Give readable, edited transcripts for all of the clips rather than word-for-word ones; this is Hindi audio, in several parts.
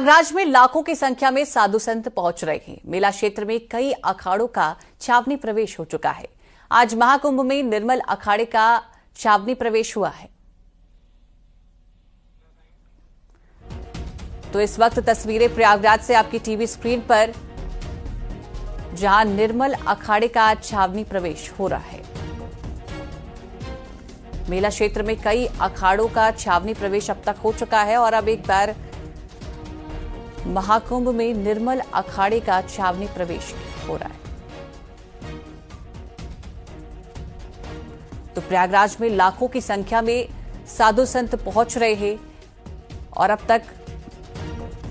प्रयागराज में लाखों की संख्या में साधु संत पहुंच रहे हैं। मेला क्षेत्र में कई अखाड़ों का छावनी प्रवेश हो चुका है। आज महाकुंभ में निर्मल अखाड़े का छावनी प्रवेश हुआ है। तो इस वक्त तस्वीरें प्रयागराज से आपकी टीवी स्क्रीन पर, जहां निर्मल अखाड़े का छावनी प्रवेश हो रहा है। मेला क्षेत्र में कई अखाड़ों का छावनी प्रवेश अब तक हो चुका है और अब एक बार महाकुंभ में निर्मल अखाड़े का छावनी प्रवेश हो रहा है। तो प्रयागराज में लाखों की संख्या में साधु संत पहुंच रहे हैं और अब तक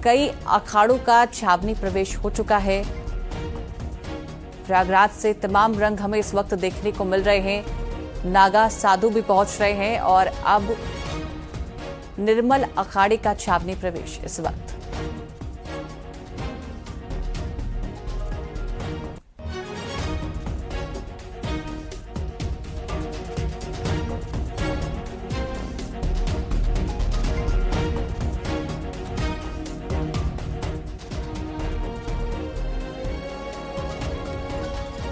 कई अखाड़ों का छावनी प्रवेश हो चुका है। प्रयागराज से तमाम रंग हमें इस वक्त देखने को मिल रहे हैं। नागा साधु भी पहुंच रहे हैं और अब निर्मल अखाड़े का छावनी प्रवेश इस वक्त।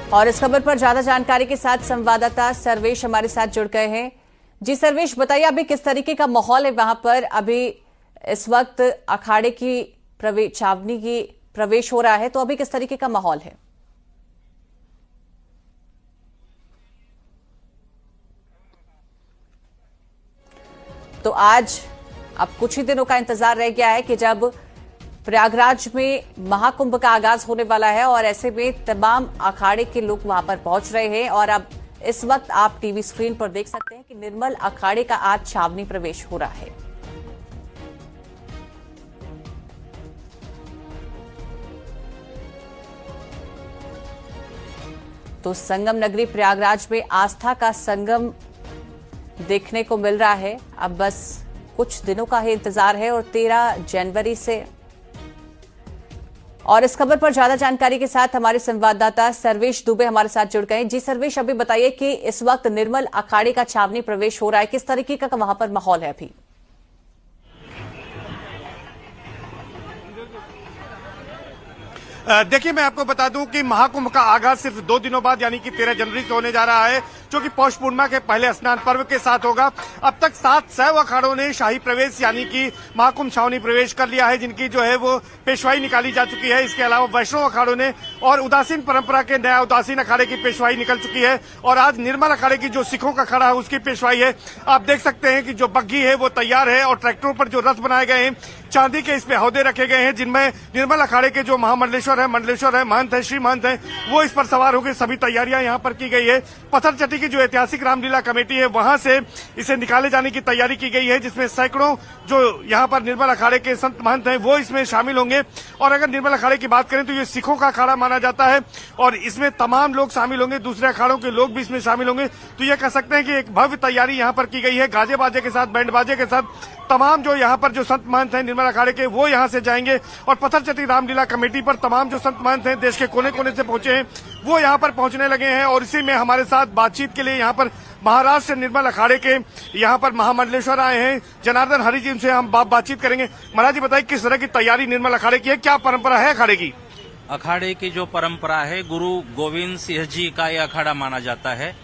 और इस खबर पर ज्यादा जानकारी के साथ संवाददाता सर्वेश हमारे साथ जुड़ गए हैं। जी सर्वेश, बताइए अभी किस तरीके का माहौल है वहां पर? अभी इस वक्त अखाड़े की छावनी की प्रवेश हो रहा है, तो अभी किस तरीके का माहौल है? तो आज अब कुछ ही दिनों का इंतजार रह गया है कि जब प्रयागराज में महाकुंभ का आगाज होने वाला है और ऐसे में तमाम अखाड़े के लोग वहां पर पहुंच रहे हैं और अब इस वक्त आप टीवी स्क्रीन पर देख सकते हैं कि निर्मल अखाड़े का आज छावनी प्रवेश हो रहा है। तो संगम नगरी प्रयागराज में आस्था का संगम देखने को मिल रहा है। अब बस कुछ दिनों का ही इंतजार है और 13 जनवरी से। और इस खबर पर ज्यादा जानकारी के साथ हमारे संवाददाता सर्वेश दुबे हमारे साथ जुड़ गए। जी सर्वेश, अभी बताइए कि इस वक्त निर्मल अखाड़े का छावनी प्रवेश हो रहा है, किस तरीके का वहां पर माहौल है अभी? देखिए, मैं आपको बता दूं कि महाकुंभ का आगाज सिर्फ 2 दिनों बाद यानी कि 13 जनवरी से होने जा रहा है, जो कि पौष पूर्णिमा के पहले स्नान पर्व के साथ होगा। अब तक 7 शैव अखाड़ों ने शाही प्रवेश यानी कि महाकुंभ छावनी प्रवेश कर लिया है, जिनकी जो है वो पेशवाई निकाली जा चुकी है। इसके अलावा वैष्णव अखाड़ों ने और उदासीन परंपरा के नया उदासीन अखाड़े की पेशवाई निकल चुकी है और आज निर्मल अखाड़े की जो सिखों का अखाड़ा है उसकी पेशवाई है। आप देख सकते हैं कि जो बग्घी है वो तैयार है और ट्रैक्टरों पर जो रथ बनाए गए हैं, चांदी के इसमें हौदे रखे गए हैं, जिनमें निर्मल अखाड़े के जो महामंडलेश्वर है, मंडलेश्वर है, महंत है, श्री महंत है, वो इस पर सवार होकर सभी तैयारियां यहां पर की गई है। पत्थरचट्टी की जो ऐतिहासिक रामलीला कमेटी है वहां से इसे निकाले जाने की तैयारी की गई है, जिसमें सैकड़ों जो यहां पर निर्मल अखाड़े के संत महंत हैं वो इसमें शामिल होंगे। और अगर निर्मल अखाड़े की बात करें तो ये सिखों का अखाड़ा माना जाता है और इसमें तमाम लोग शामिल होंगे, दूसरे अखाड़ों के लोग भी इसमें शामिल होंगे। तो ये कह सकते हैं कि एक भव्य तैयारी यहां पर की गई है, गाजे बाजे के साथ, बैंड बाजे के साथ। तमाम जो यहाँ पर जो संत महंत हैं निर्मल अखाड़े के वो यहाँ से जाएंगे और पत्थरचट्टी रामलीला कमेटी पर तमाम जो संत महंत हैं देश के कोने कोने से पहुंचे हैं वो यहाँ पर पहुंचने लगे हैं। और इसी में हमारे साथ बातचीत के लिए यहाँ पर महाराष्ट्र निर्मल अखाड़े के यहाँ पर महामंडलेश्वर आए हैं जनार्दन हरि जी, से हम बातचीत करेंगे। महाराज जी, बताइए किस तरह की तैयारी निर्मल अखाड़े की है, क्या परंपरा है अखाड़े की? अखाड़े की जो परंपरा है, गुरु गोविंद सिंह जी का यह अखाड़ा माना जाता है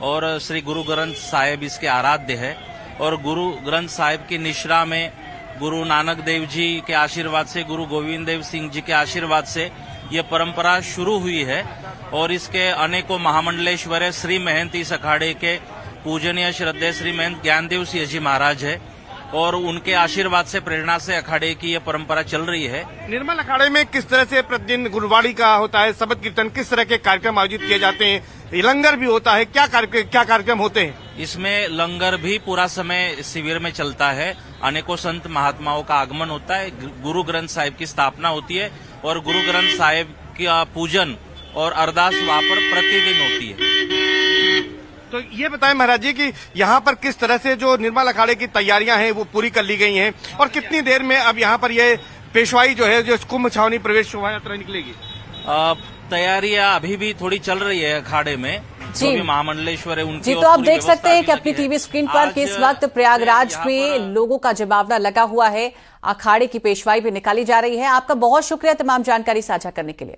और श्री गुरु ग्रंथ साहिब इसके आराध्य है। और गुरु ग्रंथ साहिब की निश्रा में गुरु नानक देव जी के आशीर्वाद से, गुरु गोविंद देव सिंह जी के आशीर्वाद से ये परंपरा शुरू हुई है और इसके अनेकों महामंडलेश्वर है। श्री महंत इस अखाड़े के पूजनीय श्रद्धेय श्री महंत ज्ञानदेव सिंह जी महाराज है और उनके आशीर्वाद से, प्रेरणा से अखाड़े की ये परंपरा चल रही है। निर्मल अखाड़े में किस तरह से प्रतिदिन गुरुवाणी का होता है, शबद कीर्तन, किस तरह के कार्यक्रम आयोजित किए जाते हैं, लंगर भी होता है, क्या कार्यक्रम होते हैं? इसमें लंगर भी पूरा समय शिविर में चलता है। अनेकों संत महात्माओं का आगमन होता है, गुरु ग्रंथ साहिब की स्थापना होती है और गुरु ग्रंथ साहिब का पूजन और अरदास वहां पर प्रतिदिन होती है। तो ये बताएं महाराज जी कि यहाँ पर किस तरह से जो निर्मल अखाड़े की तैयारियां हैं वो पूरी कर ली गई हैं और कितनी देर में अब यहाँ पर ये पेशवाई जो है, जो कुंभ छावनी प्रवेश शोभा यात्रा निकलेगी? तैयारियां अभी भी थोड़ी चल रही है अखाड़े में, जो भी महामंडलेश्वर है उनकी। जी, तो आप देख सकते हैं कि अपनी टीवी स्क्रीन पर कि इस वक्त प्रयागराज में लोगों का जमावड़ा लगा हुआ है। अखाड़े की पेशवाई भी निकाली जा रही है। आपका बहुत शुक्रिया तमाम जानकारी साझा करने के लिए।